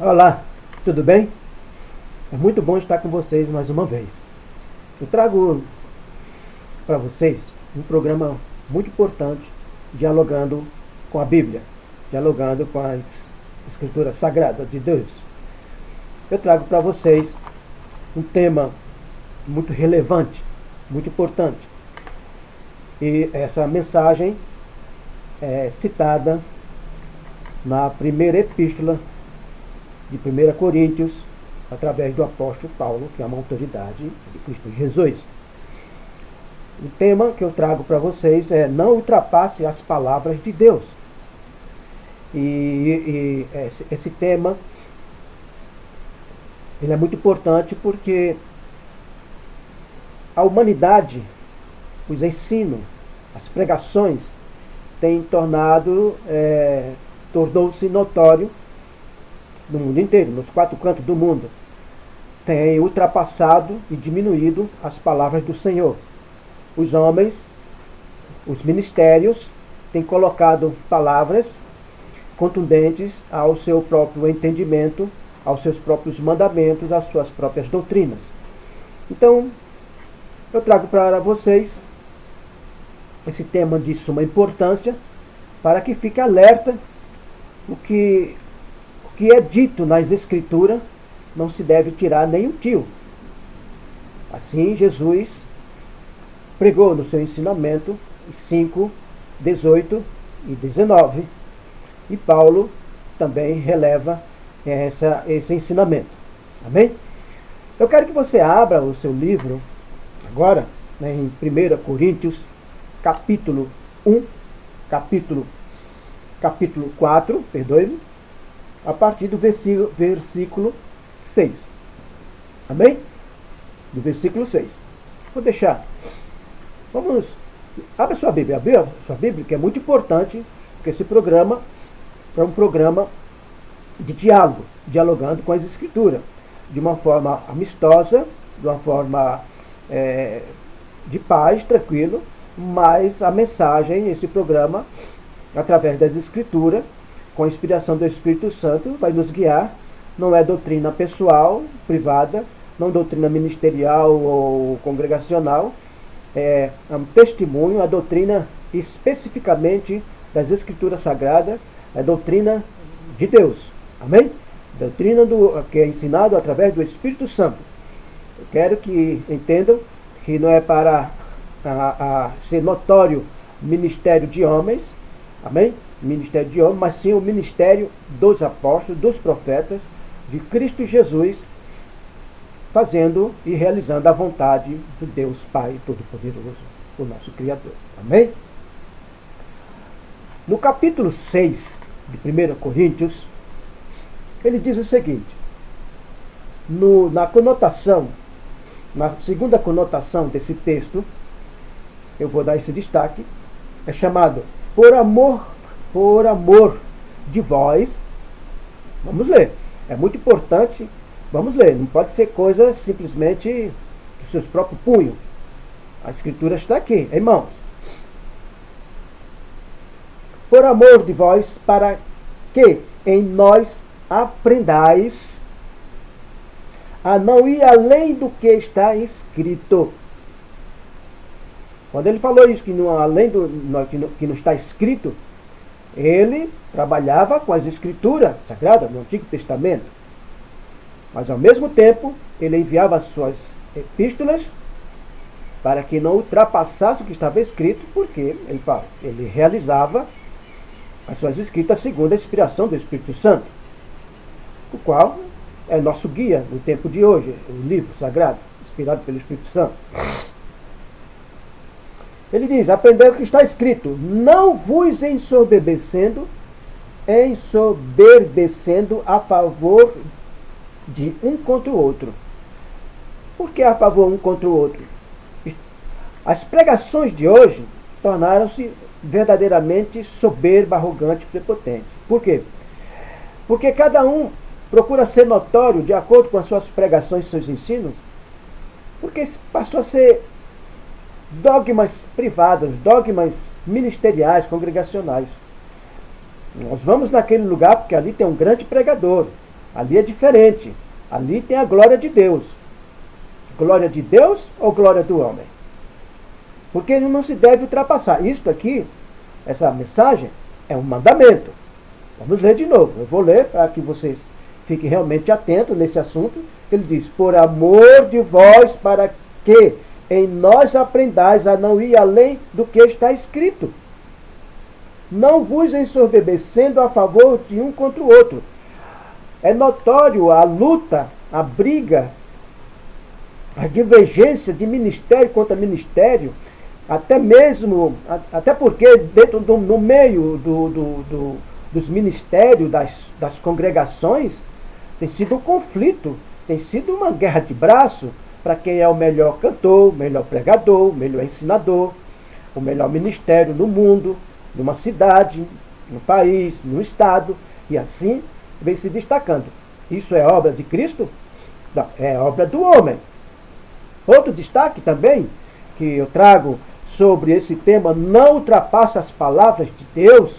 Olá, tudo bem? É muito bom estar com vocês mais uma vez. Eu trago para vocês um programa muito importante, dialogando com a Bíblia, dialogando com as Escrituras Sagradas de Deus. Eu trago para vocês um tema muito relevante, muito importante. E essa mensagem é citada na primeira epístola de 1 Coríntios, através do apóstolo Paulo, que é uma autoridade de Cristo Jesus. O tema que eu trago para vocês é: não ultrapasse as palavras de Deus. E esse tema ele é muito importante porque a humanidade, os ensinos, as pregações têm tornou-se notório no mundo inteiro, nos 4 cantos do mundo, tem ultrapassado e diminuído as palavras do Senhor. Os homens, os ministérios, têm colocado palavras contundentes ao seu próprio entendimento, aos seus próprios mandamentos, às suas próprias doutrinas. Então, eu trago para vocês esse tema de suma importância, para que fique alerta o que é dito nas Escrituras não se deve tirar nem um tio. Assim, Jesus pregou no seu ensinamento 5, 18 e 19. E Paulo também releva esse ensinamento. Amém? Eu quero que você abra o seu livro agora, em 1 Coríntios, capítulo 1, capítulo 4, perdoe-me, a partir do versículo 6. Amém? Do versículo 6. Vou deixar. Abra sua Bíblia. Abra sua Bíblia, que é muito importante, porque esse programa é um programa de diálogo, dialogando com as Escrituras, de uma forma amistosa, de uma forma de paz, tranquilo, mas a mensagem, esse programa, através das Escrituras, com a inspiração do Espírito Santo, vai nos guiar. Não é doutrina pessoal, privada, não doutrina ministerial ou congregacional, é um testemunho, a doutrina especificamente das Escrituras Sagradas, é doutrina de Deus. Amém? Doutrina que é ensinado através do Espírito Santo. Eu quero que entendam que não é para ser notório ministério de homens, amém? Ministério de homens, mas sim o ministério dos apóstolos, dos profetas, de Cristo Jesus, fazendo e realizando a vontade de Deus Pai Todo-Poderoso, o nosso Criador. Amém? No capítulo 6 de 1 Coríntios, ele diz o seguinte, na segunda conotação desse texto, eu vou dar esse destaque, é chamado por amor de vós. Vamos ler. É muito importante. Vamos ler. Não pode ser coisa simplesmente dos seus próprios punhos. A Escritura está aqui, irmãos. Por amor de vós, para que em nós aprendais a não ir além do que está escrito. Quando ele falou isso, que não, além que não está escrito, ele trabalhava com as Escrituras Sagradas no Antigo Testamento. Mas ao mesmo tempo, ele enviava as suas epístolas para que não ultrapassasse o que estava escrito, porque ele realizava as suas escritas segundo a inspiração do Espírito Santo, o qual é nosso guia no tempo de hoje, o livro sagrado, inspirado pelo Espírito Santo. Ele diz: aprendei o que está escrito, não vos ensoberbecendo a favor de um contra o outro. Por que a favor um contra o outro? As pregações de hoje tornaram-se verdadeiramente soberba, arrogante, prepotente. Por quê? Porque cada um procura ser notório de acordo com as suas pregações e seus ensinos, porque passou a ser dogmas privados, dogmas ministeriais, congregacionais. Nós vamos naquele lugar porque ali tem um grande pregador. Ali é diferente. Ali tem a glória de Deus. Glória de Deus ou glória do homem? Porque ele não se deve ultrapassar. Isto aqui, essa mensagem, é um mandamento. Vamos ler de novo. Eu vou ler para que vocês fiquem realmente atentos nesse assunto. Ele diz: por amor de vós, para que em nós aprendais a não ir além do que está escrito, não vos ensoberbecendo a favor de um contra o outro. É notório a luta, a briga, a divergência de ministério contra ministério, até porque no meio dos ministérios, das congregações, tem sido um conflito, tem sido uma guerra de braço para quem é o melhor cantor, melhor pregador, melhor ensinador, o melhor ministério no mundo, numa cidade, no país, no estado, e assim vem se destacando. Isso é obra de Cristo? Não, é obra do homem. Outro destaque também que eu trago sobre esse tema: não ultrapassa as palavras de Deus.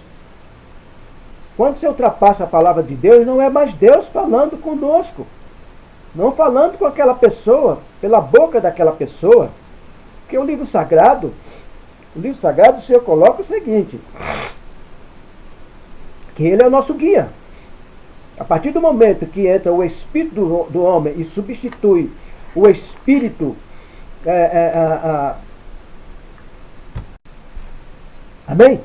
Quando você ultrapassa a palavra de Deus, não é mais Deus falando conosco, não falando com aquela pessoa, pela boca daquela pessoa. Porque o livro sagrado, o Senhor coloca o seguinte, que ele é o nosso guia. A partir do momento que entra o espírito do homem e substitui o espírito, amém?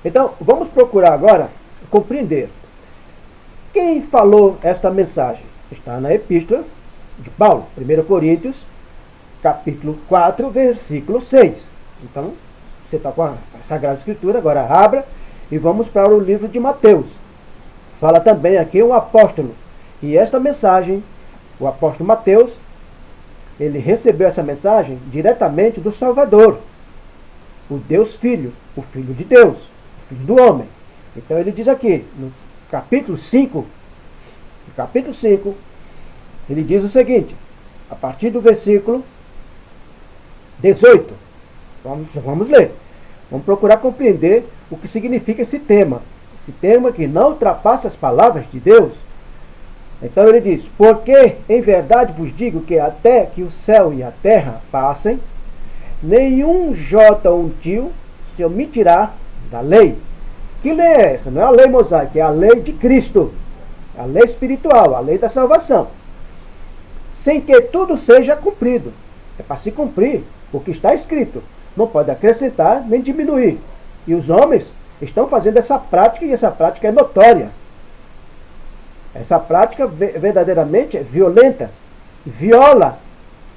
Então, vamos procurar agora compreender. Quem falou esta mensagem? Está na epístola de Paulo, 1 Coríntios, capítulo 4, versículo 6. Então, você está com a Sagrada Escritura, agora abra e vamos para o livro de Mateus. Fala também aqui um apóstolo. E esta mensagem, o apóstolo Mateus, ele recebeu essa mensagem diretamente do Salvador, o Deus Filho, o Filho de Deus, o Filho do homem. Então ele diz aqui, no capítulo 5, ele diz o seguinte, a partir do versículo 18. Vamos ler. Vamos procurar compreender o que significa esse tema. Esse tema que não ultrapassa as palavras de Deus. Então ele diz: porque em verdade vos digo que até que o céu e a terra passem, nenhum jota ou um tio se omitirá da lei. Que lei é essa? Não é a lei mosaica, é a lei de Cristo. A lei espiritual, a lei da salvação. Sem que tudo seja cumprido. É para se cumprir o que está escrito. Não pode acrescentar nem diminuir. E os homens estão fazendo essa prática, e essa prática é notória. Essa prática verdadeiramente é violenta, viola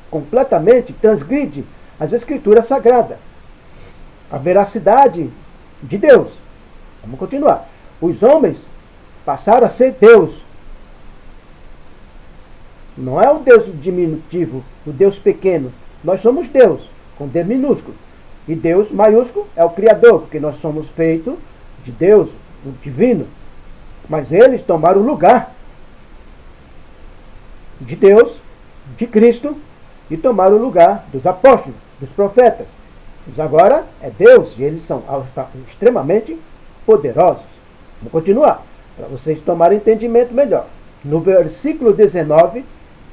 completamente, transgride as Escrituras Sagradas, a veracidade de Deus. Vamos continuar. Os homens passaram a ser Deus. Não é o Deus diminutivo, o Deus pequeno. Nós somos Deus, com D minúsculo. E Deus maiúsculo é o Criador, porque nós somos feitos de Deus, do divino. Mas eles tomaram o lugar de Deus, de Cristo, e tomaram o lugar dos apóstolos, dos profetas. Mas agora é Deus, e eles são extremamente poderosos. Vamos continuar, para vocês tomarem entendimento melhor. No versículo 19,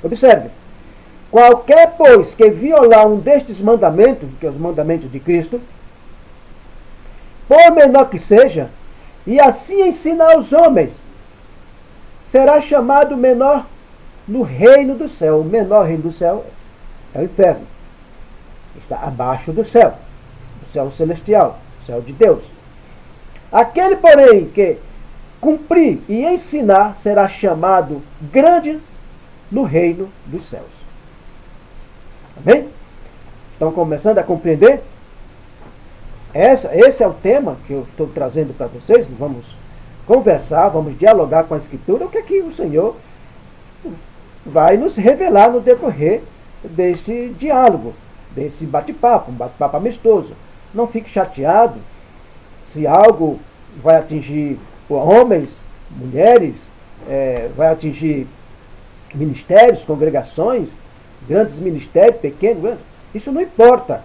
observe. Qualquer, pois, que violar um destes mandamentos, que é os mandamentos de Cristo, por menor que seja, e assim ensina aos homens, será chamado menor no reino do céu. O menor reino do céu é o inferno. Está abaixo do céu celestial, o céu de Deus. Aquele, porém, que cumprir e ensinar, será chamado grande no reino dos céus. Amém? Estão começando a compreender? Esse é o tema que eu estou trazendo para vocês. Vamos conversar, vamos dialogar com a Escritura. O que é que o Senhor vai nos revelar no decorrer desse diálogo, desse bate-papo, um bate-papo amistoso. Não fique chateado se algo vai atingir homens, mulheres, vai atingir ministérios, congregações, grandes ministérios, pequenos, grandes. Isso não importa.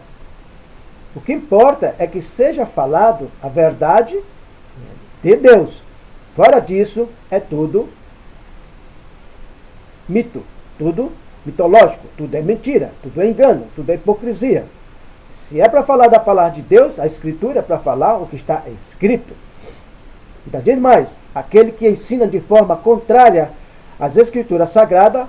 O que importa é que seja falado a verdade de Deus. Fora disso, é tudo mito, tudo mitológico, tudo é mentira, tudo é engano, tudo é hipocrisia. Se é para falar da palavra de Deus, a Escritura é para falar o que está escrito. Ainda diz mais, aquele que ensina de forma contrária às Escrituras Sagradas,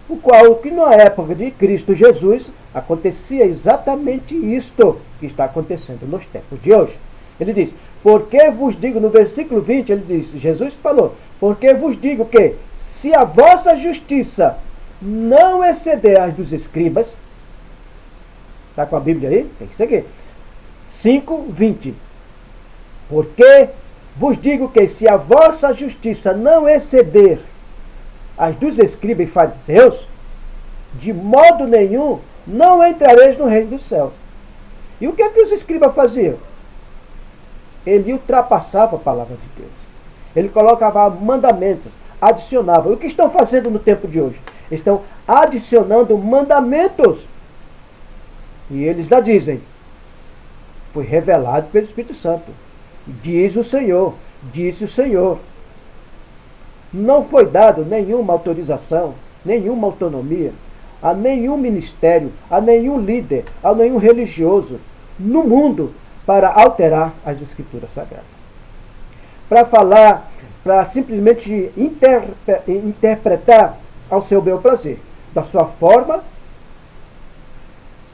o qual que na época de Cristo Jesus acontecia exatamente isto que está acontecendo nos tempos de hoje. Ele diz, porque vos digo, no versículo 20, ele diz, Jesus falou, porque vos digo que se a vossa justiça não exceder as dos escribas, está com a Bíblia aí? Tem que seguir. 5:20. Porque vos digo que se a vossa justiça não exceder as dos escribas e fariseus, de modo nenhum não entrareis no reino dos céus. E o que é que os escribas faziam? Ele ultrapassava a palavra de Deus. Ele colocava mandamentos, adicionava. E o que estão fazendo no tempo de hoje? Estão adicionando mandamentos. E eles lá dizem, foi revelado pelo Espírito Santo. Diz o Senhor, disse o Senhor. Não foi dado nenhuma autorização, nenhuma autonomia a nenhum ministério, a nenhum líder, a nenhum religioso no mundo para alterar as Escrituras Sagradas. Para falar, para simplesmente interpretar ao seu bel prazer, da sua forma,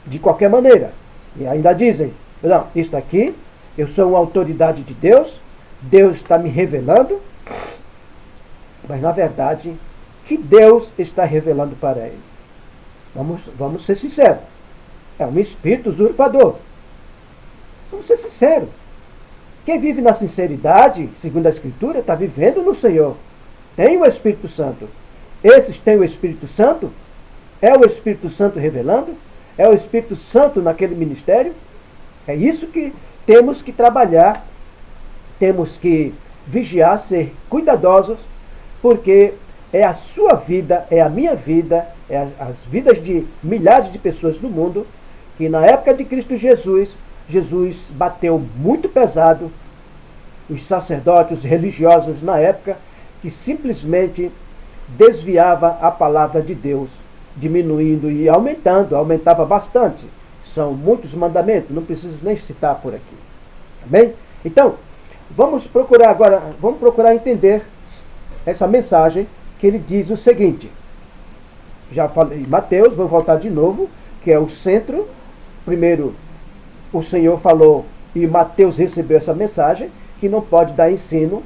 de qualquer maneira. E ainda dizem, não, isso aqui, eu sou uma autoridade de Deus, Deus está me revelando, mas na verdade, que Deus está revelando para ele? Vamos ser sinceros. É um espírito usurpador. Vamos ser sinceros. Quem vive na sinceridade, segundo a Escritura, está vivendo no Senhor. Tem o Espírito Santo. Esses têm o Espírito Santo? É o Espírito Santo revelando? É o Espírito Santo naquele ministério? É isso que temos que trabalhar. Temos que vigiar, ser cuidadosos, porque é a sua vida, é a minha vida, é as vidas de milhares de pessoas no mundo, que na época de Cristo Jesus, Jesus bateu muito pesado os sacerdotes, os religiosos na época, que simplesmente desviava a palavra de Deus, diminuindo e aumentava bastante. São muitos mandamentos, não preciso nem citar por aqui. Tá bem? Então, vamos procurar entender essa mensagem que ele diz o seguinte. Já falei Mateus, vou voltar de novo, que é o centro. Primeiro, o Senhor falou e Mateus recebeu essa mensagem, que não pode dar ensino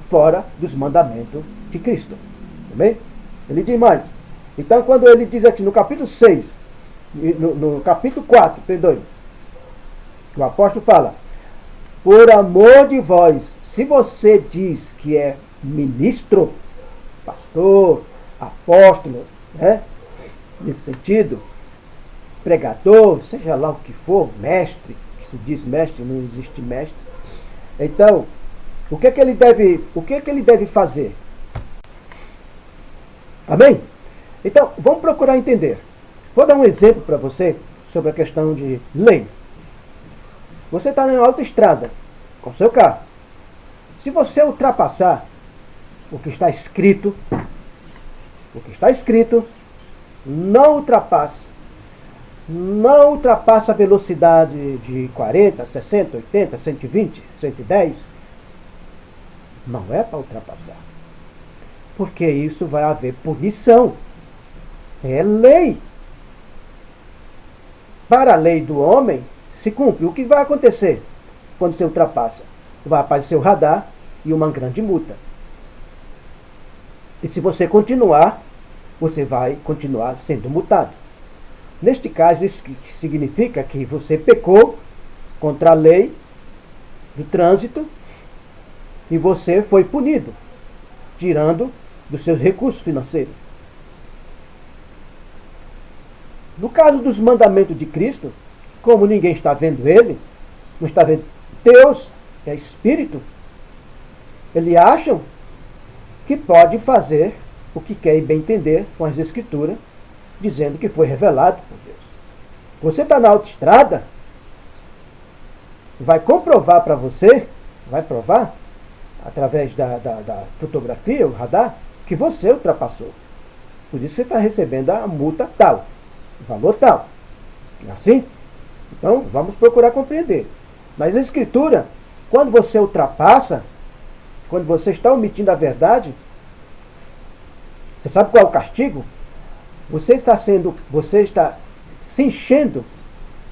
fora dos mandamentos de Cristo. Tá bem? Ele diz mais. Então, quando ele diz aqui no capítulo 6, no capítulo 4, perdoe, o apóstolo fala, por amor de vós, se você diz que é ministro, pastor, apóstolo, né? Nesse sentido, pregador, seja lá o que for, mestre, que se diz mestre, não existe mestre. Então, o que é que ele deve fazer? Amém? Então, vamos procurar entender. Vou dar um exemplo para você sobre a questão de lei. Você está na autoestrada com seu carro. Se você ultrapassar o que está escrito, não ultrapassa a velocidade de 40, 60, 80, 120, 110. Não é para ultrapassar. Porque isso vai haver punição. É lei. Para a lei do homem, se cumpre. O que vai acontecer quando você ultrapassa? Vai aparecer o radar e uma grande multa. E se você continuar, você vai continuar sendo multado. Neste caso, isso significa que você pecou contra a lei do trânsito e você foi punido, tirando dos seus recursos financeiros. No caso dos mandamentos de Cristo, como ninguém está vendo ele, não está vendo Deus, é Espírito, eles acham que pode fazer o que quer e bem entender com as Escrituras, dizendo que foi revelado por Deus. Você está na autoestrada, vai comprovar para você, vai provar, através da fotografia, o radar, que você ultrapassou. Por isso você está recebendo a multa tal, o valor tal. É assim? Então, vamos procurar compreender. Mas a Escritura, quando você ultrapassa, quando você está omitindo a verdade, você sabe qual é o castigo? Você está se enchendo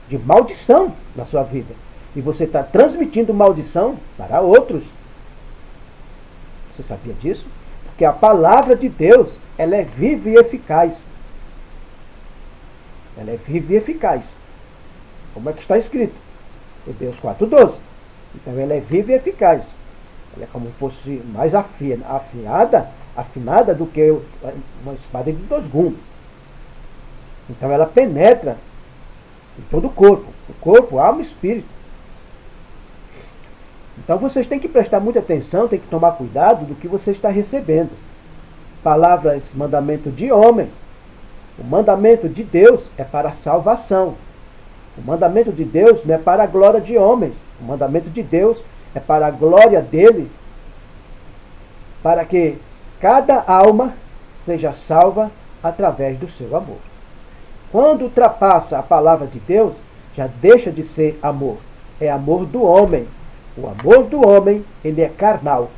de maldição na sua vida. E você está transmitindo maldição para outros. Você sabia disso? Porque a palavra de Deus, ela é viva e eficaz. Ela é viva e eficaz. Como é que está escrito? Hebreus 4:12. Então ela é viva e eficaz. Ela é como se fosse mais afinada do que uma espada de 2 gumes. Então ela penetra em todo o corpo, alma e espírito. Então vocês têm que prestar muita atenção, têm que tomar cuidado do que você está recebendo. Palavras, mandamento de homens. O mandamento de Deus é para a salvação. O mandamento de Deus não é para a glória de homens. O mandamento de Deus é para a glória dele, para que cada alma seja salva através do seu amor. Quando ultrapassa a palavra de Deus, já deixa de ser amor. É amor do homem. O amor do homem, ele é carnal,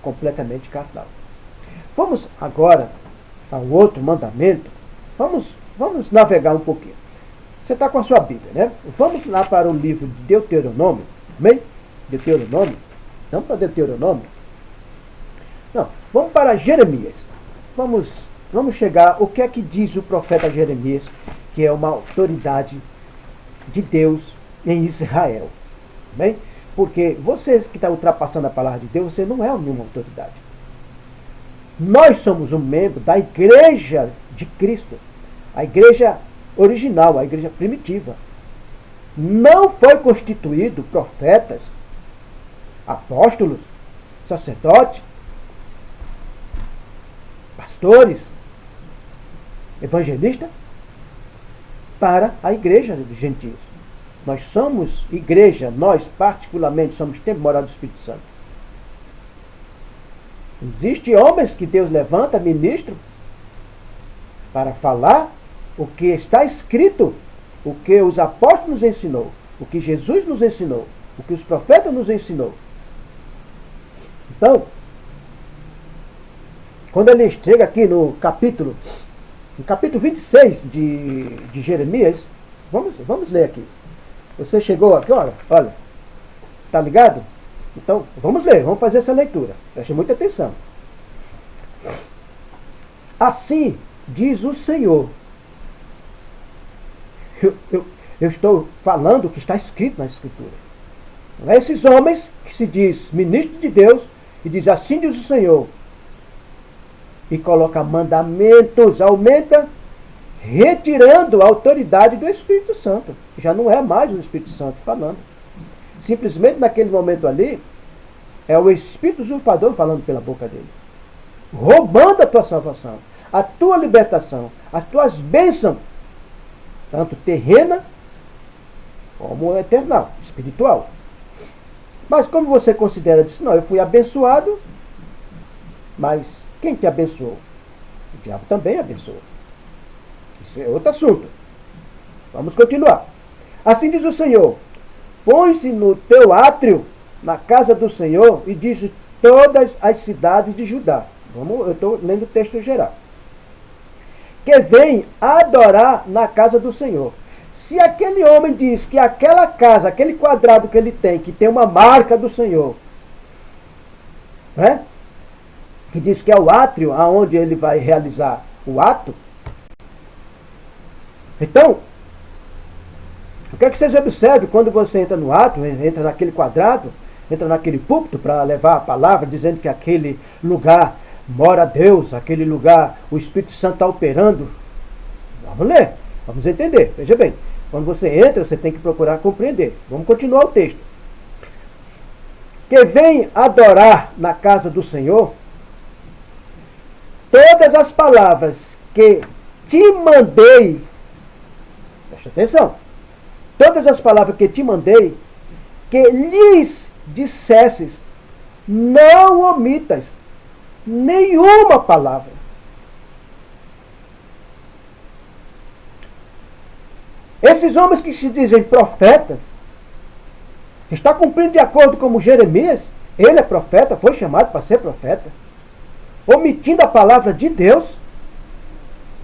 completamente carnal. Vamos agora ao outro mandamento. Vamos navegar um pouquinho. Você está com a sua Bíblia, né? Vamos lá para o livro de Deuteronômio. Amém? Deuteronômio. Vamos para Deuteronômio? Não, vamos para Jeremias. Vamos chegar, o que é que diz o profeta Jeremias, que é uma autoridade de Deus em Israel. Amém? Porque você que está ultrapassando a palavra de Deus, você não é nenhuma autoridade. Nós somos um membro da igreja de Cristo. A igreja original, a igreja primitiva. Não foi constituído profetas, apóstolos, sacerdotes, pastores, evangelistas para a igreja dos gentios. Nós somos igreja, nós particularmente somos templo moral do Espírito Santo. Existem homens que Deus levanta, ministro, para falar o que está escrito, o que os apóstolos nos ensinou, o que Jesus nos ensinou, o que os profetas nos ensinou. Então, quando ele chega aqui no capítulo 26 de Jeremias, vamos ler aqui. Você chegou aqui, olha, tá ligado? Então, vamos ler, vamos fazer essa leitura. Preste muita atenção. Assim diz o Senhor. Eu estou falando o que está escrito na Escritura. Não é esses homens que se diz ministro de Deus e diz assim diz o Senhor. E coloca mandamentos, aumenta, retirando a autoridade do Espírito Santo. Já não é mais o Espírito Santo falando. Simplesmente naquele momento ali, é o Espírito usurpador falando pela boca dele. Roubando a tua salvação, a tua libertação, as tuas bênçãos, tanto terrena como eternal, espiritual. Mas como você considera disso? Não, eu fui abençoado, mas quem te abençoou? O diabo também abençoou. Isso é outro assunto. Vamos continuar. Assim diz o Senhor: põe-se no teu átrio, na casa do Senhor, e diz todas as cidades de Judá. Eu estou lendo o texto geral. Que vem adorar na casa do Senhor. Se aquele homem diz que aquela casa, aquele quadrado que ele tem, que tem uma marca do Senhor, né? Que diz que é o átrio aonde ele vai realizar o ato. Então, o que é que vocês observam quando você entra no ato, entra naquele quadrado, entra naquele púlpito para levar a palavra, dizendo que aquele lugar mora Deus, aquele lugar o Espírito Santo está operando? Vamos ler, vamos entender. Veja bem, quando você entra, você tem que procurar compreender. Vamos continuar o texto. Que vem adorar na casa do Senhor, todas as palavras que te mandei, preste atenção, todas as palavras que te mandei, que lhes dissesses, não omitas nenhuma palavra. Esses homens que se dizem profetas, está cumprindo de acordo com Jeremias, ele é profeta, foi chamado para ser profeta, omitindo a palavra de Deus,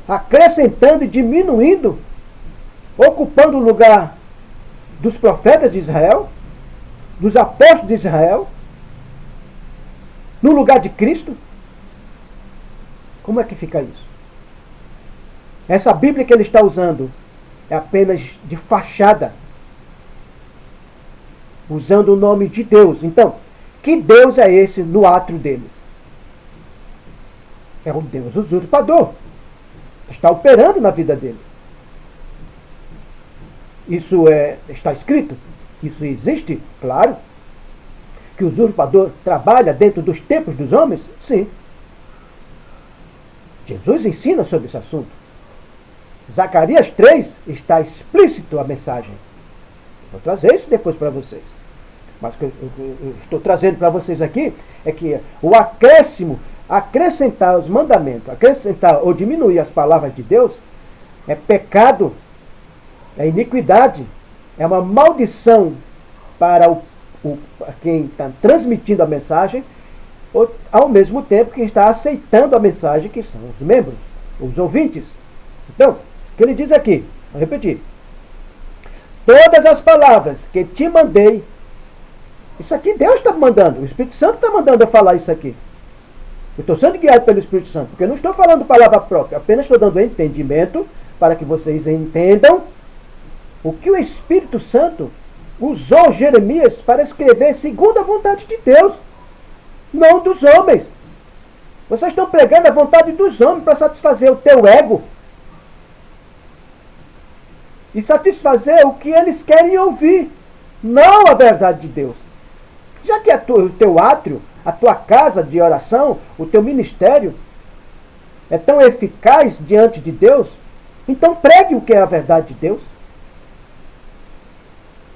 acrescentando e diminuindo, ocupando o lugar dos profetas de Israel, dos apóstolos de Israel, no lugar de Cristo. Como é que fica isso? Essa Bíblia que ele está usando é apenas de fachada, usando o nome de Deus. Então, que Deus é esse no átrio deles? É o Deus usurpador, que está operando na vida dele. Isso está escrito? Isso existe? Claro. Que o usurpador trabalha dentro dos templos dos homens? Sim. Jesus ensina sobre esse assunto. Zacarias 3 está explícito a mensagem. Vou trazer isso depois para vocês. Mas o que eu estou trazendo para vocês aqui é que o acréscimo, acrescentar os mandamentos, acrescentar ou diminuir as palavras de Deus, é pecado, é iniquidade, é uma maldição para quem está transmitindo a mensagem, ou, ao mesmo tempo quem está aceitando a mensagem, que são os membros, os ouvintes. Então, o que ele diz aqui, vou repetir. Todas as palavras que te mandei, isso aqui Deus está mandando, o Espírito Santo está mandando eu falar isso aqui. Eu estou sendo guiado pelo Espírito Santo, porque eu não estou falando palavra própria, apenas estou dando entendimento para que vocês entendam o que o Espírito Santo usou Jeremias para escrever segundo a vontade de Deus, não dos homens. Vocês estão pregando a vontade dos homens para satisfazer o teu ego e satisfazer o que eles querem ouvir, não a verdade de Deus. Já que o teu átrio, a tua casa de oração, o teu ministério é tão eficaz diante de Deus, então pregue o que é a verdade de Deus.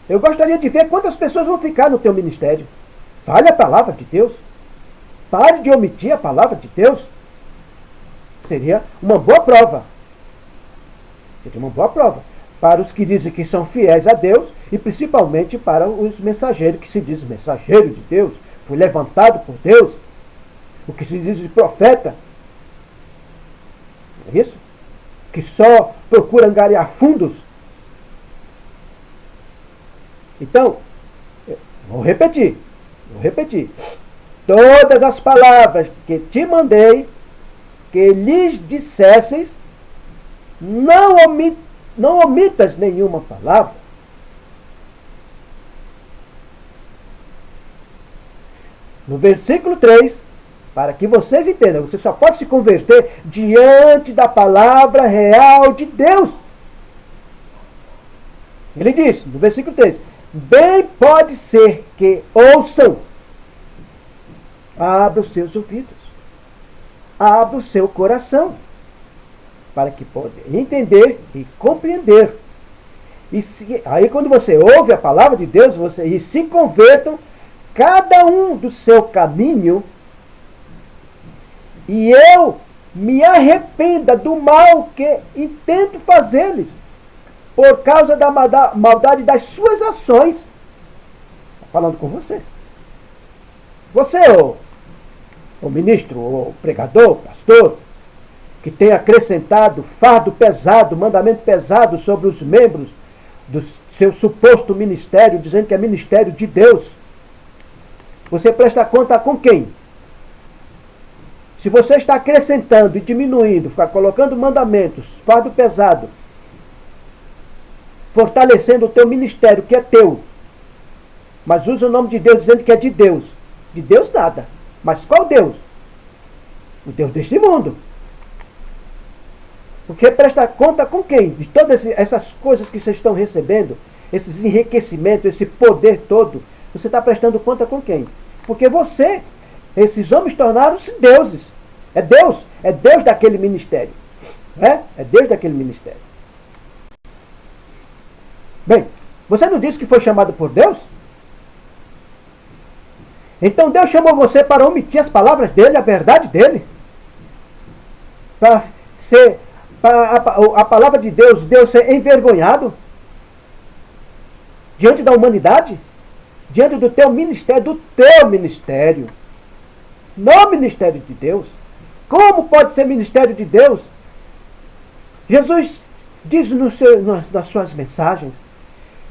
Eu gostaria de ver quantas pessoas vão ficar no teu ministério. Fale a palavra de Deus. Pare de omitir a palavra de Deus. Seria uma boa prova. Seria uma boa prova para os que dizem que são fiéis a Deus e principalmente para os mensageiros que se dizem mensageiro de Deus, foi levantado por Deus, o que se diz de profeta. É isso? Que só procura angariar fundos. Então, vou repetir. Todas as palavras que te mandei, que lhes dissesses, não omitas nenhuma palavra. No versículo 3, para que vocês entendam, você só pode se converter diante da palavra real de Deus. Ele diz, no versículo 3, bem pode ser que ouçam. Abra os seus ouvidos. Abra o seu coração. Para que possam entender e compreender. Aí quando você ouve a palavra de Deus, e se convertam, cada um do seu caminho, e eu me arrependa do mal que intento fazer-lhes, por causa da maldade das suas ações. Está falando com você. Você, o ministro, o pregador, o pastor, que tem acrescentado fardo pesado, mandamento pesado sobre os membros do seu suposto ministério, dizendo que é ministério de Deus. Você presta conta com quem? Se você está acrescentando e diminuindo, ficar colocando mandamentos, fardo pesado, fortalecendo o teu ministério, que é teu, mas usa o nome de Deus dizendo que é de Deus. De Deus nada. Mas qual Deus? O Deus deste mundo. Porque presta conta com quem? De todas essas coisas que vocês estão recebendo, esses enriquecimentos, esse poder todo, você está prestando conta com quem? Porque esses homens tornaram-se deuses. É Deus daquele ministério. É Deus daquele ministério. Bem, você não disse que foi chamado por Deus? Então Deus chamou você para omitir as palavras dele, a verdade dele? Para a palavra de Deus ser envergonhado? diante da humanidade, diante do teu ministério, no ministério de Deus. Como pode ser ministério de Deus? Jesus diz nas suas mensagens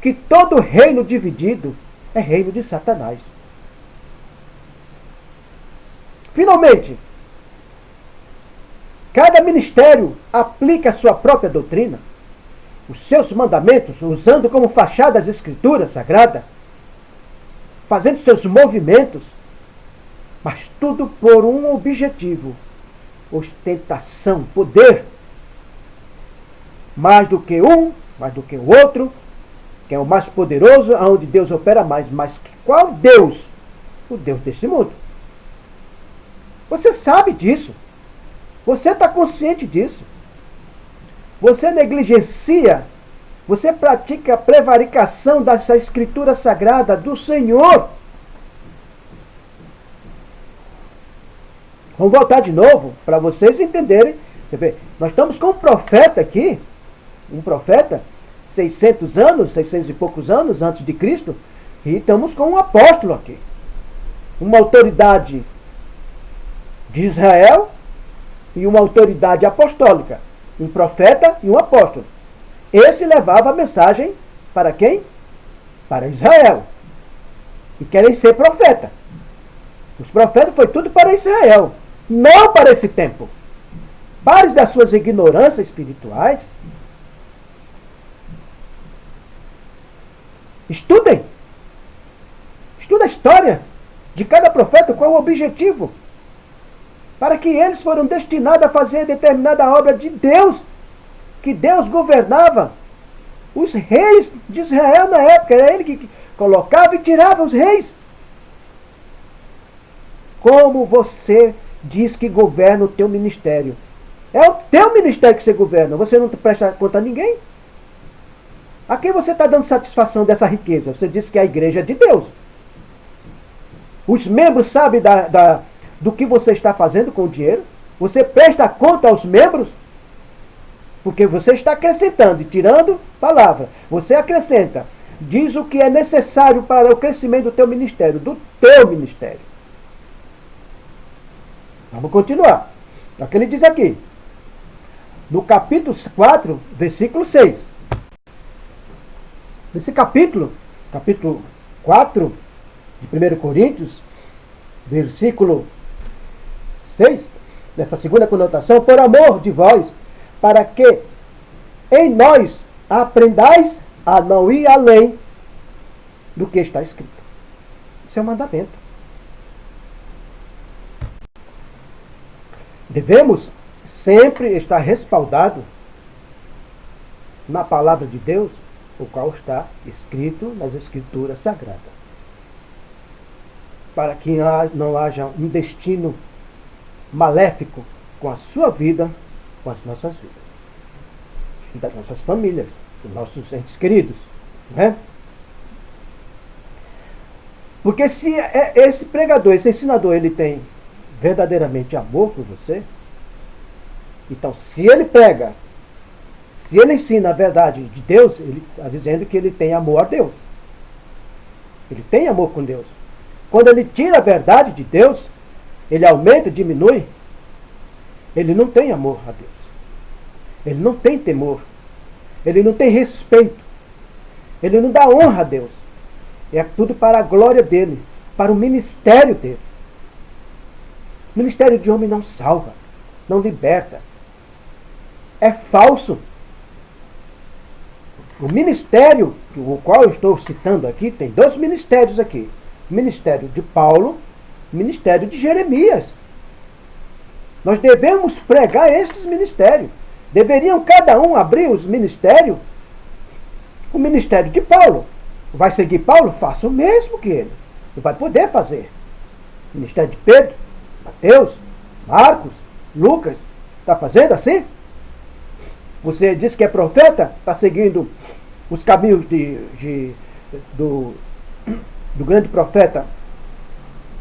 que todo reino dividido é reino de Satanás. Finalmente, cada ministério aplica a sua própria doutrina, os seus mandamentos, usando como fachada as Escrituras Sagradas, fazendo seus movimentos, mas tudo por um objetivo: ostentação, poder. Mais do que um, mais do que o outro, que é o mais poderoso, aonde Deus opera mais. Mas qual Deus? O Deus desse mundo. Você sabe disso. Você está consciente disso. Você negligencia, você pratica a prevaricação dessa Escritura Sagrada do Senhor. Vamos voltar de novo, para vocês entenderem. Nós estamos com um profeta aqui, um profeta, 600 anos, 600 e poucos anos antes de Cristo, e estamos com um apóstolo aqui. Uma autoridade de Israel e uma autoridade apostólica. Um profeta e um apóstolo. Esse levava a mensagem para quem? Para Israel. E querem ser profeta. Os profetas foi tudo para Israel, não para esse tempo. Pare das suas ignorâncias espirituais. Estudem. Estuda a história de cada profeta, qual o objetivo. Para que eles foram destinados a fazer determinada obra de Deus, que Deus governava. Os reis de Israel na época, era ele que colocava e tirava os reis. Como você diz que governa o teu ministério? É o teu ministério que você governa, você não presta conta a ninguém. A quem você está dando satisfação dessa riqueza? Você diz que é a igreja é de Deus. Os membros sabem do que você está fazendo com o dinheiro? Você presta conta aos membros? Porque você está acrescentando e tirando palavra. Você acrescenta. Diz o que é necessário para o crescimento do teu ministério. Do teu ministério. Vamos continuar. É o que ele diz aqui. No capítulo 4, versículo 6. Nesse capítulo 4 de 1 Coríntios, versículo 6, nessa segunda conotação: por amor de vós, para que em nós aprendais a não ir além do que está escrito. Isso é um mandamento. Devemos sempre estar respaldado na palavra de Deus, o qual está escrito nas Escrituras Sagradas, para que não haja um destino maléfico com a sua vida, com as nossas vidas, e das nossas famílias, dos nossos entes queridos, né? Porque se esse pregador, esse ensinador, ele tem verdadeiramente amor por você, então se ele prega, se ele ensina a verdade de Deus, ele está dizendo que ele tem amor a Deus. Ele tem amor com Deus. Quando ele tira a verdade de Deus, ele aumenta, diminui, ele não tem amor a Deus. Ele não tem temor. Ele não tem respeito. Ele não dá honra a Deus. É tudo para a glória dele, para o ministério dele. O ministério de homem não salva, não liberta. É falso. O ministério, o qual eu estou citando aqui, tem dois ministérios aqui. O ministério de Paulo, o ministério de Jeremias. Nós devemos pregar estes ministérios. Deveriam cada um abrir os ministérios. O ministério de Paulo. Vai seguir Paulo? Faça o mesmo que ele. Não vai poder fazer. O ministério de Pedro, Mateus, Marcos, Lucas. Está fazendo assim? Você diz que é profeta? Está seguindo os caminhos do grande profeta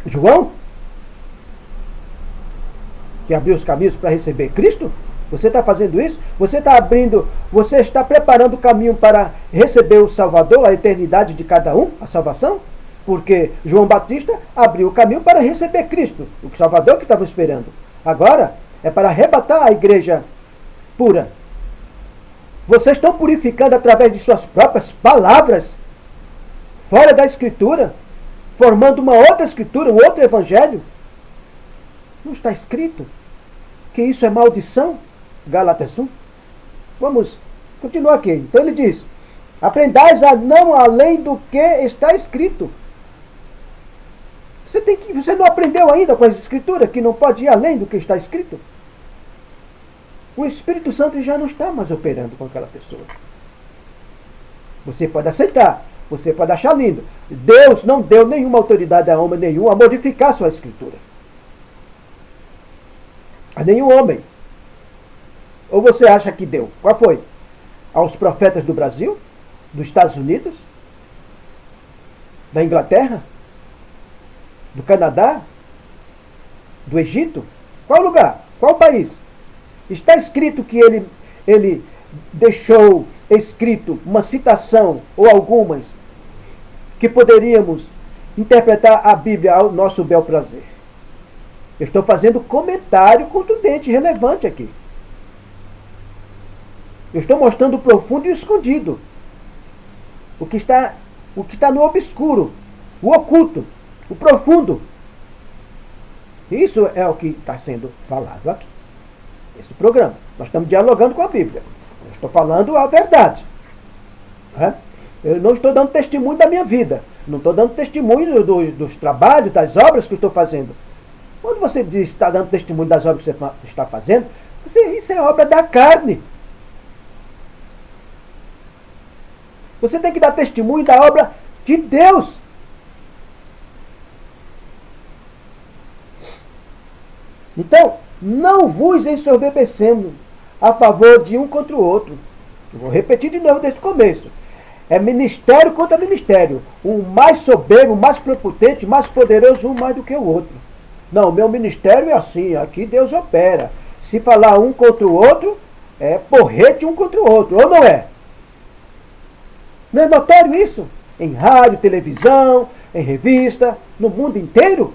João? Que abriu os caminhos para receber Cristo? Você está fazendo isso? Você está abrindo, você está preparando o caminho para receber o Salvador, a eternidade de cada um, a salvação? Porque João Batista abriu o caminho para receber Cristo, o Salvador que estavam esperando. Agora é para arrebatar a igreja pura. Vocês estão purificando através de suas próprias palavras, fora da Escritura, formando uma outra Escritura, um outro Evangelho. Não está escrito que isso é maldição? Gálatas 1. Vamos continuar aqui. Então ele diz: aprendais a não além do que está escrito. Você não aprendeu ainda com as Escrituras que não pode ir além do que está escrito? O Espírito Santo já não está mais operando com aquela pessoa. Você pode aceitar, você pode achar lindo. Deus não deu nenhuma autoridade a homem nenhum a modificar sua Escritura. A nenhum homem. Ou você acha que deu? Qual foi? Aos profetas do Brasil? Dos Estados Unidos? Da Inglaterra? Do Canadá? Do Egito? Qual lugar? Qual país? Está escrito que ele deixou escrito uma citação, ou algumas, que poderíamos interpretar a Bíblia ao nosso bel prazer. Eu estou fazendo comentário contundente, relevante aqui. Eu estou mostrando o profundo e o escondido. O que está no obscuro, o oculto, o profundo. Isso é o que está sendo falado aqui. Esse programa. Nós estamos dialogando com a Bíblia. Eu estou falando a verdade. Eu não estou dando testemunho da minha vida. Não estou dando testemunho dos trabalhos, das obras que eu estou fazendo. Quando você diz que está dando testemunho das obras que você está fazendo, isso é obra da carne. Você tem que dar testemunho da obra de Deus. Então, não vos ensoberbecendo a favor de um contra o outro. Eu vou repetir de novo desde o começo. É ministério contra ministério. Um mais soberbo, mais prepotente, mais poderoso, um mais do que o outro. Não, meu ministério é assim, aqui Deus opera. Se falar um contra o outro, é porrete um contra o outro, ou não é? Não é notório isso? Em rádio, televisão, em revista, no mundo inteiro?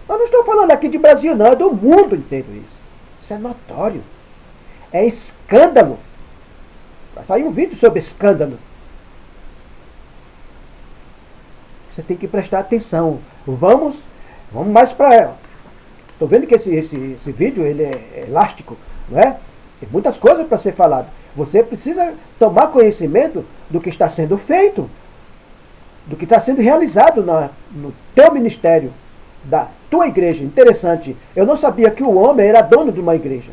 Eu não estou falando aqui de Brasil, não, é do mundo inteiro isso. Isso é notório. É escândalo. Vai sair um vídeo sobre escândalo. Você tem que prestar atenção. Vamos mais para ela. Estou vendo que esse vídeo ele é elástico, não é? Tem muitas coisas para ser falado. Você precisa tomar conhecimento do que está sendo feito, do que está sendo realizado no teu ministério, da tua igreja. Interessante. Eu não sabia que o homem era dono de uma igreja.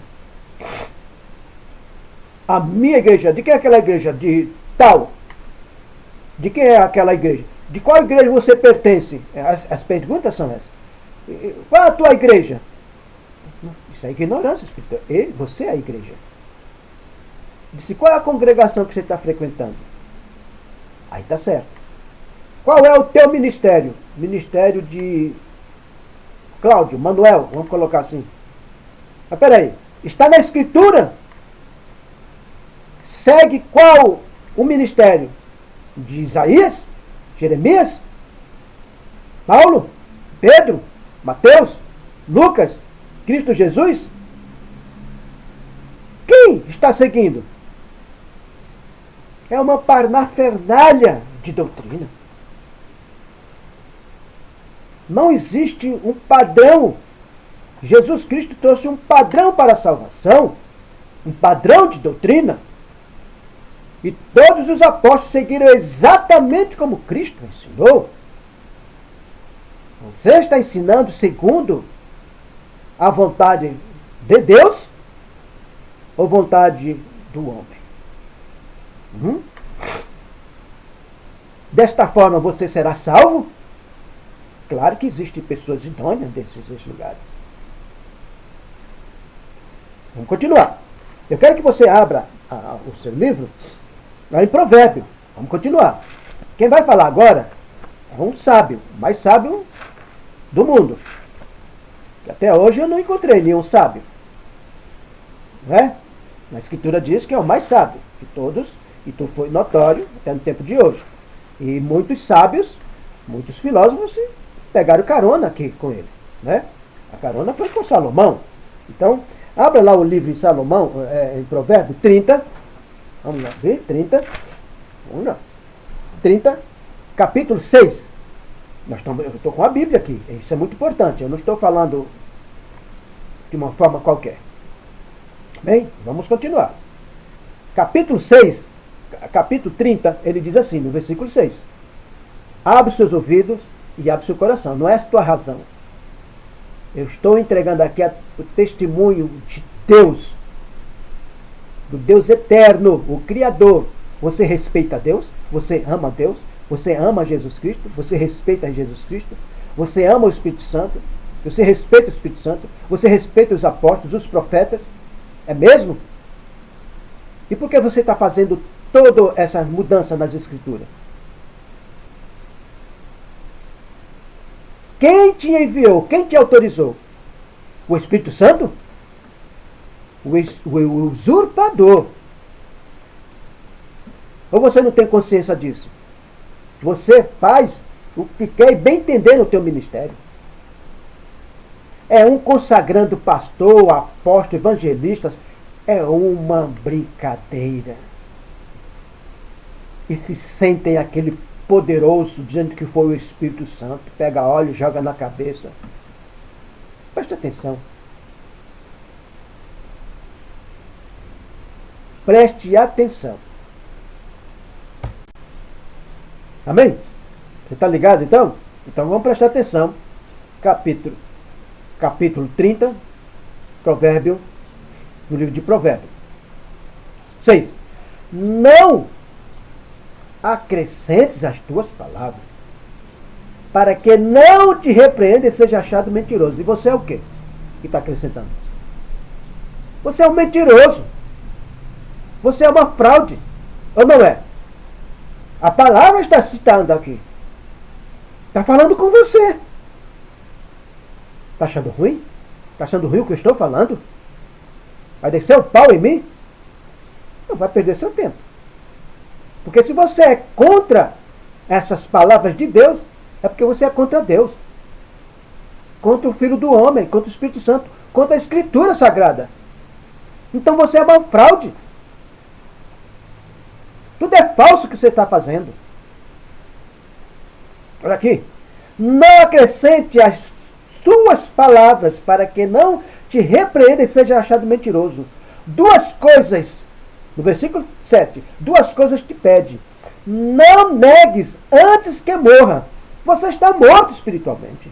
A minha igreja, de quem é aquela igreja? De tal. De quem é aquela igreja? De qual igreja você pertence? As perguntas são essas. Qual é a tua igreja? Isso é ignorância espiritual. Você é a igreja. Disse, qual é a congregação que você está frequentando? Aí está certo. Qual é o teu ministério? Ministério de Cláudio, Manuel, vamos colocar assim. Mas peraí, está na Escritura? Segue qual o ministério? De Isaías? Jeremias? Paulo? Pedro? Mateus? Lucas? Cristo Jesus? Quem está seguindo? É uma parafernália de doutrina. Não existe um padrão. Jesus Cristo trouxe um padrão para a salvação, um padrão de doutrina. E todos os apóstolos seguiram exatamente como Cristo ensinou. Você está ensinando segundo a vontade de Deus ou vontade do homem? Desta forma você será salvo? Claro que existem pessoas idôneas desses lugares. Vamos continuar. Eu quero que você abra o seu livro lá em Provérbio. Vamos continuar. Quem vai falar agora é um sábio, o mais sábio do mundo. Que até hoje eu não encontrei nenhum sábio. Né? A Escritura diz que é o mais sábio de todos, e tu foi notório até no tempo de hoje. E muitos sábios, muitos filósofos pegaram carona aqui com ele. Né? A carona foi com Salomão. Então, abra lá o livro de Salomão, em Provérbio 30. Vamos lá ver, 30. Vamos lá. 30, capítulo 6. Eu estou com a Bíblia aqui. Isso é muito importante. Eu não estou falando de uma forma qualquer. Bem, vamos continuar. Capítulo 6, capítulo 30, ele diz assim, no versículo 6. Abre os seus ouvidos e abre o seu coração. Não é a tua razão. Eu estou entregando aqui o testemunho de Deus, do Deus eterno, o Criador. Você respeita Deus? Você ama Deus? Você ama Jesus Cristo? Você respeita Jesus Cristo? Você ama o Espírito Santo? Você respeita o Espírito Santo? Você respeita os apóstolos, os profetas? É mesmo? E por que você está fazendo toda essa mudança nas Escrituras? Quem te enviou? Quem te autorizou? O Espírito Santo? O usurpador. Ou você não tem consciência disso? Você faz o que quer e bem entender no teu ministério. É um consagrando pastor, apóstolo, evangelistas. É uma brincadeira. E se sentem aquele poderoso dizendo que foi o Espírito Santo. Pega óleo e joga na cabeça. Preste atenção. Preste atenção. Amém? Você está ligado então? Então vamos prestar atenção. Capítulo 30, Provérbio, no livro de Provérbio. 6. Não acrescentes as tuas palavras, para que não te repreenda e seja achado mentiroso. E você é o quê que está acrescentando? Você é um mentiroso. Você é uma fraude. Ou não é? A palavra está citando aqui. Está falando com você. Está achando ruim? Está achando ruim o que eu estou falando? Vai descer o pau em mim? Não vai perder seu tempo. Porque se você é contra essas palavras de Deus, é porque você é contra Deus. Contra o Filho do Homem, contra o Espírito Santo, contra a Escritura Sagrada. Então você é uma fraude. Tudo é falso que você está fazendo. Olha aqui. Não acrescente as suas palavras para que não te repreenda e seja achado mentiroso. Duas coisas, no versículo 7, duas coisas te pede. Não negues antes que morra. Você está morto espiritualmente.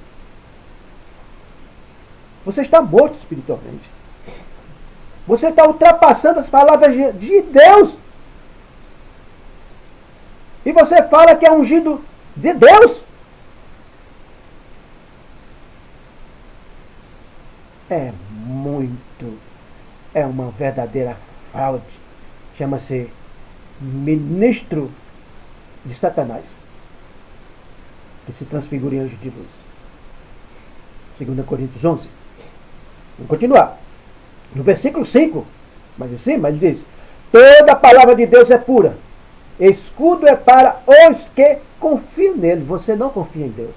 Você está morto espiritualmente. Você está ultrapassando as palavras de Deus. E você fala que é ungido de Deus? É uma verdadeira fraude. Chama-se ministro de Satanás, que se transfigura em anjo de luz. 2 Coríntios 11. Vamos continuar. No versículo 5, mais em cima, ele diz: toda a palavra de Deus é pura. Escudo é para os que confiam nele. Você não confia em Deus.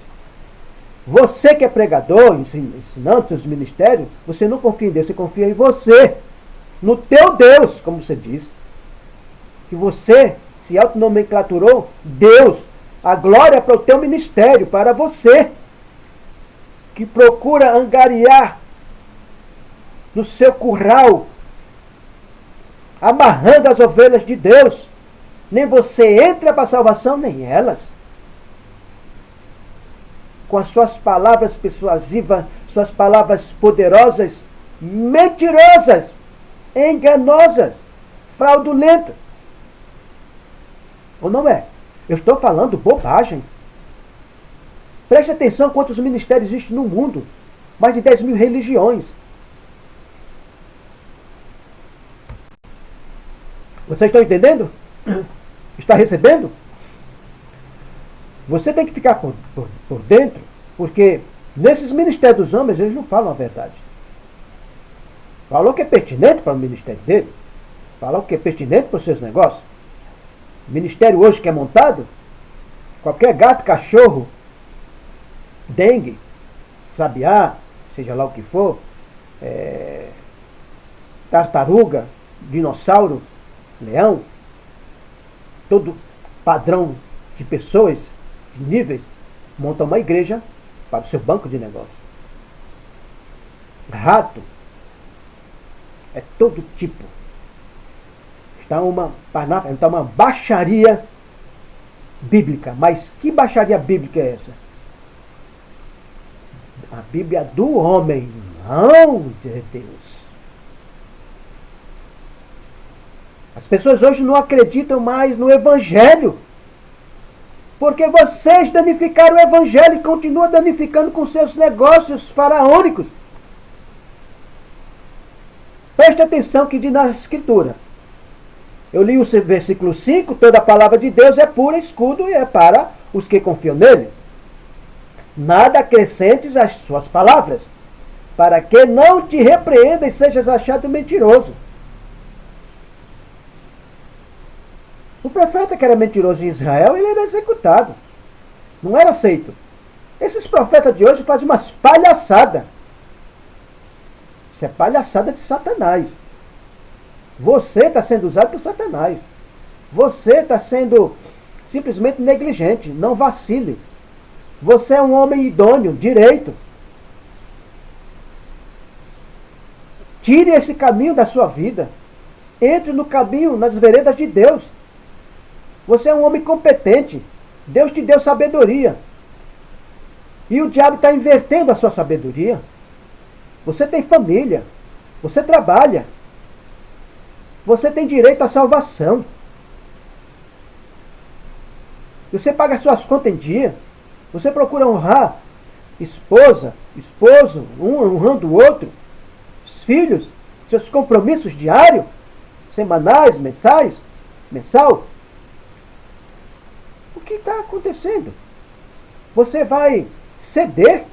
Você que é pregador, ensinando seus ministérios, você não confia em Deus, você confia em você. No teu Deus, como você diz. Que você se autonomenclaturou Deus. A glória para o teu ministério, para você. Que procura angariar no seu curral, amarrando as ovelhas de Deus. Nem você entra para a salvação, nem elas. Com as suas palavras persuasivas, suas palavras poderosas, mentirosas, enganosas, fraudulentas. Ou não é? Eu estou falando bobagem. Preste atenção quantos ministérios existem no mundo. Mais de 10 mil religiões. Vocês estão entendendo? Está recebendo? Você tem que ficar por dentro, porque nesses ministérios dos homens eles não falam a verdade. Fala o que é pertinente para o ministério dele. Fala o que é pertinente para os seus negócios. O ministério hoje que é montado, qualquer gato, cachorro, dengue, sabiá, seja lá o que for, tartaruga, dinossauro, leão, todo padrão de pessoas, de níveis, monta uma igreja para o seu banco de negócio. Rato, é todo tipo. Está uma baixaria bíblica. Mas que baixaria bíblica é essa? A Bíblia do homem, não de Deus. As pessoas hoje não acreditam mais no Evangelho. Porque vocês danificaram o Evangelho e continuam danificando com seus negócios faraônicos. Preste atenção que diz na Escritura. Eu li o versículo 5, toda a palavra de Deus é pura, escudo e é para os que confiam nele. Nada acrescentes às suas palavras, para que não te repreenda e sejas achado mentiroso. O profeta que era mentiroso em Israel, ele era executado. Não era aceito. Esses profetas de hoje fazem umas palhaçadas. Isso é palhaçada de Satanás. Você está sendo usado por Satanás. Você está sendo simplesmente negligente. Não vacile. Você é um homem idôneo, direito. Tire esse caminho da sua vida. Entre no caminho, nas veredas de Deus. Você é um homem competente. Deus te deu sabedoria. E o diabo está invertendo a sua sabedoria. Você tem família. Você trabalha. Você tem direito à salvação. Você paga suas contas em dia. Você procura honrar esposa, esposo, um honrando o outro. Os filhos, seus compromissos diários, semanais, mensais, mensal. O que está acontecendo? Você vai ceder?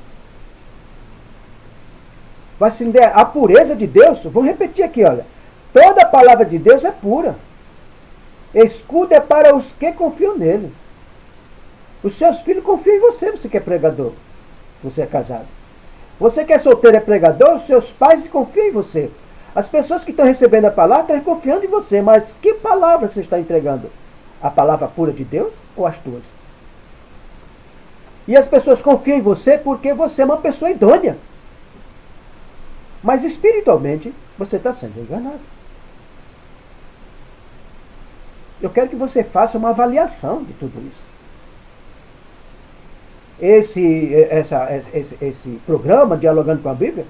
Vai ceder a pureza de Deus? Vou repetir aqui, olha. Toda a palavra de Deus é pura. Escudo é para os que confiam nele. Os seus filhos confiam em você, você que é pregador. Você é casado. Você que é solteiro, é pregador, os seus pais confiam em você. As pessoas que estão recebendo a palavra estão confiando em você. Mas que palavra você está entregando? A palavra pura de Deus ou as tuas? E as pessoas confiam em você porque você é uma pessoa idônea. Mas espiritualmente, você está sendo enganado. Eu quero que você faça uma avaliação de tudo isso. Esse programa, Dialogando com a Bíblia,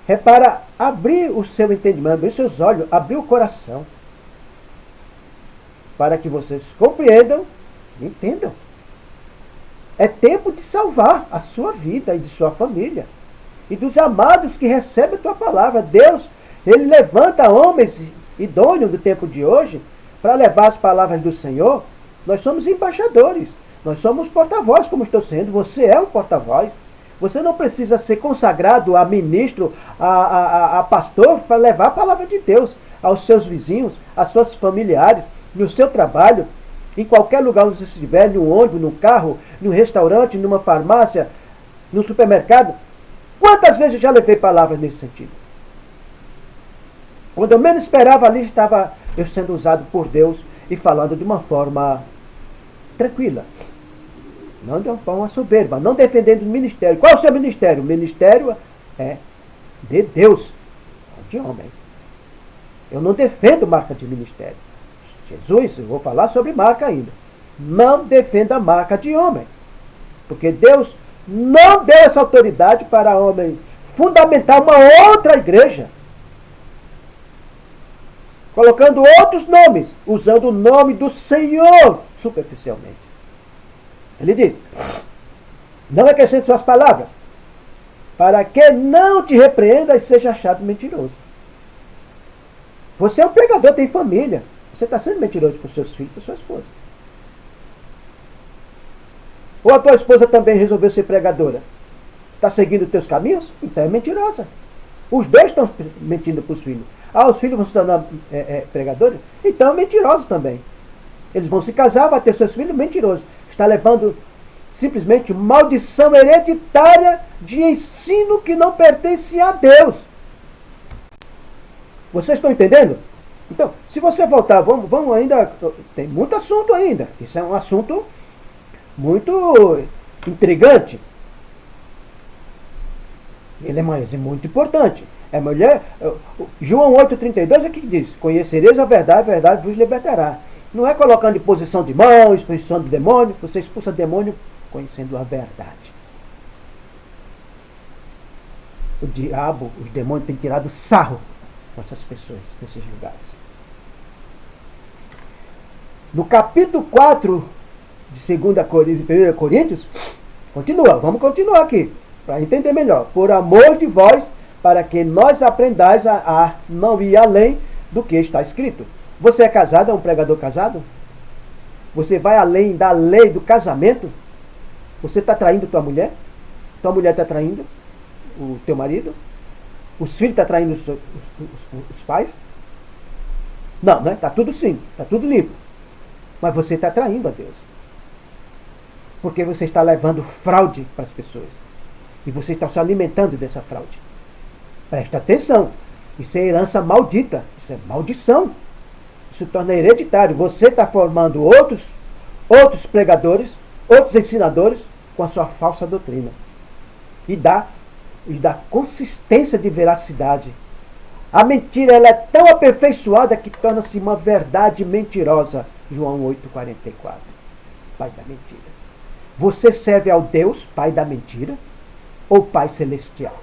é para abrir o seu entendimento, abrir os seus olhos, abrir o coração, para que vocês compreendam e entendam. É tempo de salvar a sua vida e de sua família. E dos amados que recebem a tua palavra. Deus, Ele levanta homens idôneos do tempo de hoje para levar as palavras do Senhor. Nós somos embaixadores. Nós somos porta-voz, como estou sendo. Você é um porta-voz. Você não precisa ser consagrado a ministro, a pastor, para levar a palavra de Deus aos seus vizinhos, às suas familiares, no seu trabalho, em qualquer lugar onde você estiver, num ônibus, num carro, num restaurante, numa farmácia, num supermercado. Quantas vezes eu já levei palavras nesse sentido? Quando eu menos esperava, ali estava eu sendo usado por Deus e falando de uma forma tranquila. Não de uma forma soberba, não defendendo o ministério. Qual é o seu ministério? O ministério é de Deus, não de homem. Eu não defendo marca de ministério. Jesus, eu vou falar sobre marca ainda. Não defenda a marca de homem. Porque Deus não deu essa autoridade para homem fundamentar uma outra igreja. Colocando outros nomes, usando o nome do Senhor superficialmente. Ele diz, não acrescente suas palavras, para que não te repreenda e seja achado mentiroso. Você é um pregador, tem família. Você está sendo mentiroso para os seus filhos, para sua esposa. Ou a tua esposa também resolveu ser pregadora? Está seguindo os teus caminhos? Então é mentirosa. Os dois estão mentindo para os filhos. Ah, os filhos vão se tornar pregadores? Então, mentirosos também. Eles vão se casar, vai ter seus filhos mentirosos. Está levando simplesmente maldição hereditária de ensino que não pertence a Deus. Vocês estão entendendo? Então, se você voltar, vamos ainda. Tem muito assunto ainda. Isso é um assunto muito intrigante. Ele é muito importante. É mulher. João 8,32 é que diz: conhecereis a verdade vos libertará. Não é colocando em posição de mão, expulsão de demônio. Você expulsa demônio conhecendo a verdade. O diabo, os demônios têm tirado sarro com essas pessoas, nesses lugares. No capítulo 4 de 1 Coríntios, vamos continuar aqui, para entender melhor. Por amor de vós, para que nós aprendais a não ir além do que está escrito. Você é casado, é um pregador casado? Você vai além da lei do casamento? Você está traindo tua mulher? Tua mulher está traindo o teu marido? Os filhos estão traindo os pais? Não, né? Está tudo sim, está tudo limpo. Mas você está traindo a Deus. Porque você está levando fraude para as pessoas. E você está se alimentando dessa fraude. Presta atenção. Isso é herança maldita. Isso é maldição. Isso torna hereditário. Você está formando outros pregadores, outros ensinadores com a sua falsa doutrina. E dá consistência de veracidade. A mentira ela é tão aperfeiçoada que torna-se uma verdade mentirosa. João 8,44. Pai da mentira. Você serve ao Deus, Pai da mentira, ou Pai celestial?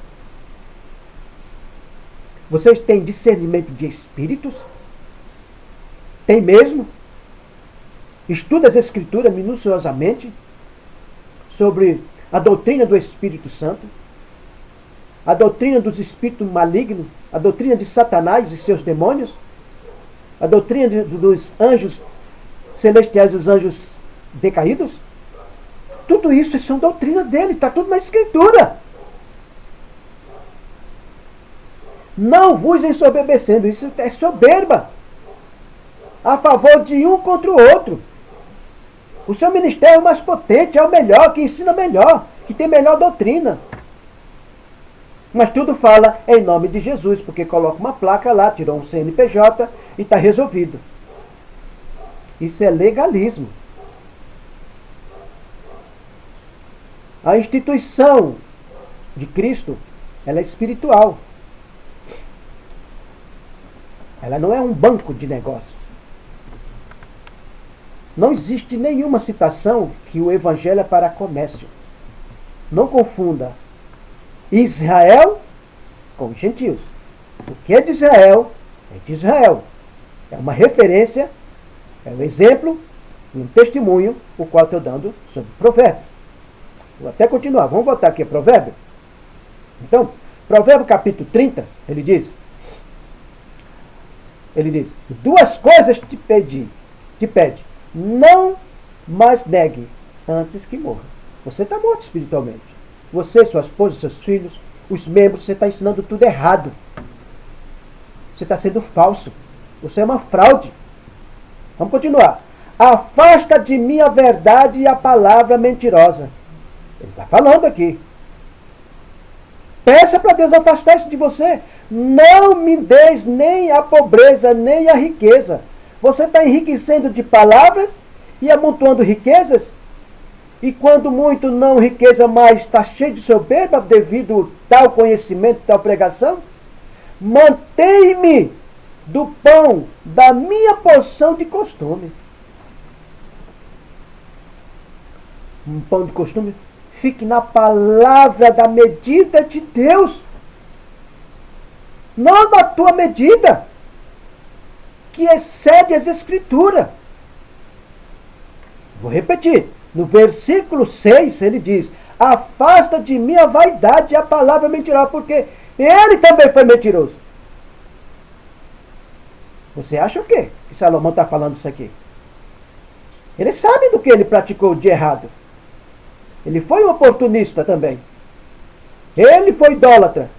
Vocês têm discernimento de espíritos? Tem mesmo? Estuda as Escrituras minuciosamente sobre a doutrina do Espírito Santo, a doutrina dos espíritos malignos, a doutrina de Satanás e seus demônios, a doutrina dos anjos celestiais e os anjos decaídos. Tudo isso são doutrinas dele, está tudo na Escritura. Não vos ensoberbecendo, isso é soberba. A favor de um contra o outro. O seu ministério é o mais potente, é o melhor, que ensina melhor, que tem melhor doutrina. Mas tudo fala em nome de Jesus, porque coloca uma placa lá, tirou um CNPJ e está resolvido. Isso é legalismo. A instituição de Cristo, ela é espiritual. Ela não é um banco de negócios. Não existe nenhuma citação que o evangelho é para comércio. Não confunda Israel com os gentios. O que é de Israel é de Israel. É uma referência, é um exemplo e um testemunho o qual estou dando sobre o provérbio. Vou até continuar. Vamos voltar aqui a provérbio. Então, provérbio capítulo 30, ele diz, duas coisas te pede, não mais negue antes que morra. Você está morto espiritualmente. Você, sua esposa, seus filhos, os membros, você está ensinando tudo errado. Você está sendo falso. Você é uma fraude. Vamos continuar. Afasta de mim a verdade e a palavra mentirosa. Ele está falando aqui. Peça para Deus afastar isso de você. Não me deis nem a pobreza, nem a riqueza. Você está enriquecendo de palavras e amontoando riquezas. E quando muito não riqueza mais está cheio de soberba devido a tal conhecimento, tal pregação. Mantém-me do pão da minha porção de costume. Um pão de costume? Fique na palavra da medida de Deus. Não na tua medida, que excede as Escrituras. Vou repetir. No versículo 6 ele diz: afasta de mim a vaidade e a palavra mentirosa, porque ele também foi mentiroso. Você acha o quê? Que Salomão está falando isso aqui? Ele sabe do que ele praticou de errado. Ele foi um oportunista também. Ele foi idólatra.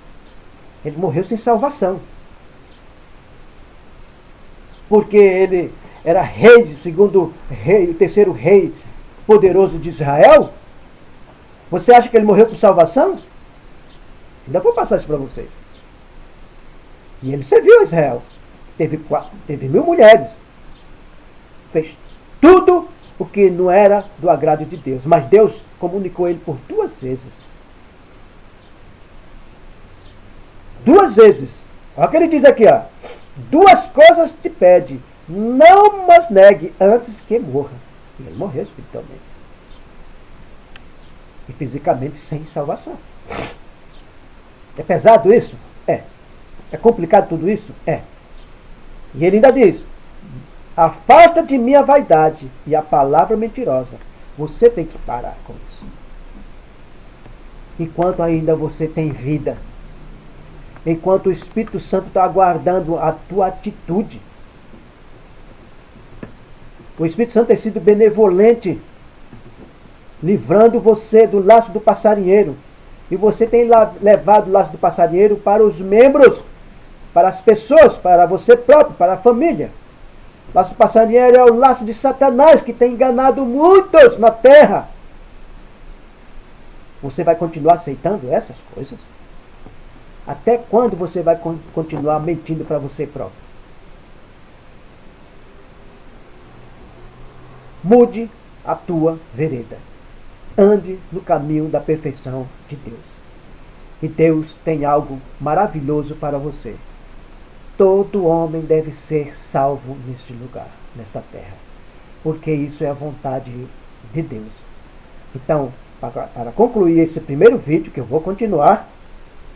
Ele morreu sem salvação. Porque ele era rei, segundo rei, o terceiro rei poderoso de Israel. Você acha que ele morreu com salvação? Ainda vou passar isso para vocês. E ele serviu a Israel. Teve 1000 mulheres. Fez tudo o que não era do agrado de Deus. Mas Deus comunicou ele por 2 vezes. 2 vezes. Olha o que ele diz aqui, ó. 2 coisas te pede. Não mas negue antes que morra. E ele morreu espiritualmente. E fisicamente sem salvação. É pesado isso? É. É complicado tudo isso? É. E ele ainda diz: afasta de mim a vaidade e a palavra mentirosa. Você tem que parar com isso. Enquanto ainda você tem vida. Enquanto o Espírito Santo está aguardando a tua atitude. O Espírito Santo tem sido benevolente, livrando você do laço do passarinheiro. E você tem levado o laço do passarinheiro para os membros, para as pessoas, para você próprio, para a família. O laço do passarinheiro é o laço de Satanás, que tem enganado muitos na terra. Você vai continuar aceitando essas coisas? Até quando você vai continuar mentindo para você próprio? Mude a tua vereda. Ande no caminho da perfeição de Deus. E Deus tem algo maravilhoso para você. Todo homem deve ser salvo neste lugar, nesta terra. Porque isso é a vontade de Deus. Então, para concluir esse primeiro vídeo, que eu vou continuar,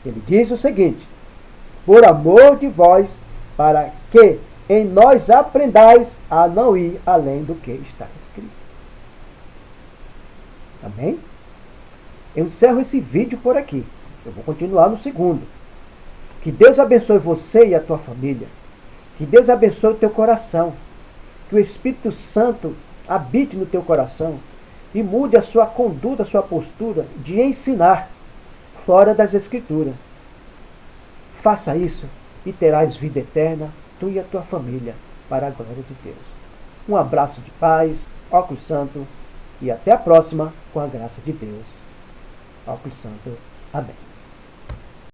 ele diz o seguinte: por amor de vós, para que em nós aprendais a não ir além do que está escrito. Amém? Eu encerro esse vídeo por aqui. Eu vou continuar no segundo. Que Deus abençoe você e a tua família. Que Deus abençoe o teu coração. Que o Espírito Santo habite no teu coração e mude a sua conduta, a sua postura de ensinar fora das Escrituras. Faça isso e terás vida eterna, tu e a tua família, para a glória de Deus. Um abraço de paz, óculos santo, e até a próxima, com a graça de Deus. Óculos santo. Amém.